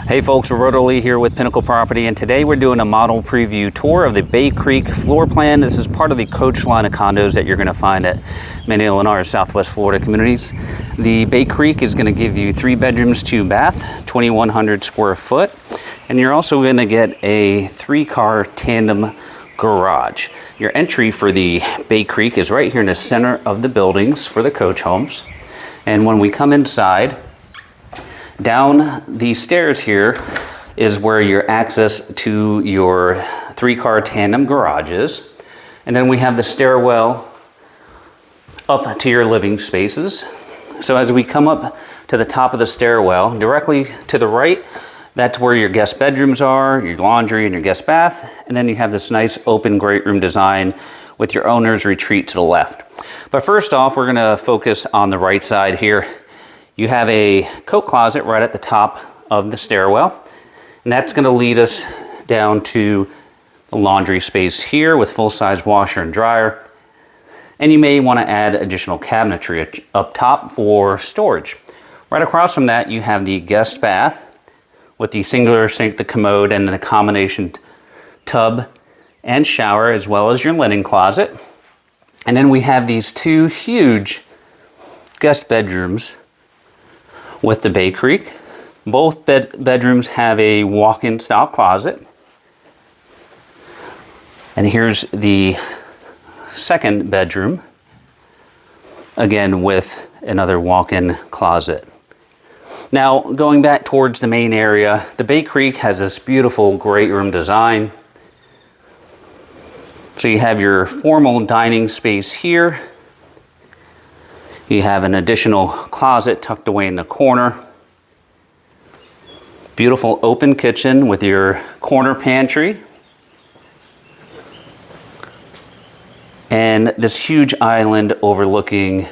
Hey folks, Roberto Lee here with Pinnacle Property, and today we're doing a model preview tour of the Baycreek floor plan. This is part of the coach line of condos that you're going to find at many of Lennar's Southwest Florida communities. The Baycreek is going to give you 3 bedrooms, 2 bath, 2,100 square foot, and you're also going to get a 3-car tandem garage. Your entry for the Baycreek is right here in the center of the buildings for the coach homes. And when we come inside, down the stairs here is where your access to your 3-car tandem garage is. And then we have the stairwell up to your living spaces. So as we come up to the top of the stairwell, directly to the right, that's where your guest bedrooms are, your laundry and your guest bath. And then you have this nice open great room design with your owner's retreat to the left. But first off, we're gonna focus on the right side here. You have a coat closet right at the top of the stairwell, and that's going to lead us down to the laundry space here with full-size washer and dryer. And you may want to add additional cabinetry up top for storage. Right across from that, you have the guest bath with the singular sink, the commode, and the combination tub and shower, as well as your linen closet. And then we have these 2 huge guest bedrooms with the Baycreek. Both bedrooms have a walk-in style closet. And here's the second bedroom, again with another walk-in closet. Now, going back towards the main area, the Baycreek has this beautiful great room design. So you have your formal dining space here. You have an additional closet tucked away in the corner. Beautiful open kitchen with your corner pantry. And this huge island overlooking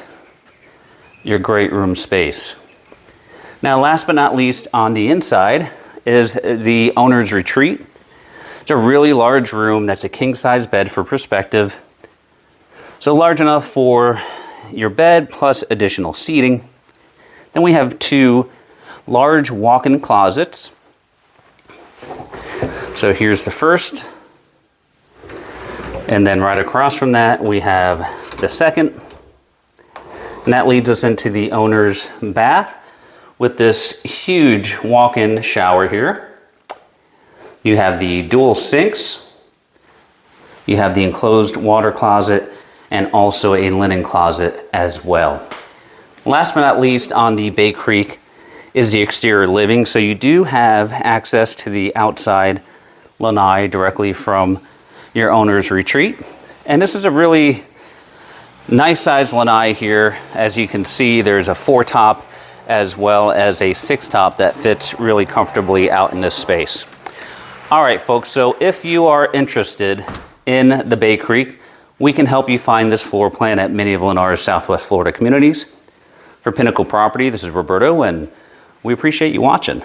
your great room space. Now, last but not least, on the inside is the owner's retreat. It's a really large room that's a king-size bed for perspective. So large enough for your bed plus additional seating. Then we have 2 large walk-in closets. So here's the first, and then right across from that we have the second, and that leads us into the owner's bath with this huge walk-in shower here. You have the dual sinks, you have the enclosed water closet, and also a linen closet as well. Last but not least, on the Baycreek is the exterior living. So you do have access to the outside lanai directly from your owner's retreat. And this is a really nice size lanai here. As you can see, there's a 4-top as well as a 6-top that fits really comfortably out in this space. All right, folks, so if you are interested in the Baycreek, we can help you find this floor plan at many of Lennar's Southwest Florida communities. For Pinnacle Property, this is Roberto, and we appreciate you watching.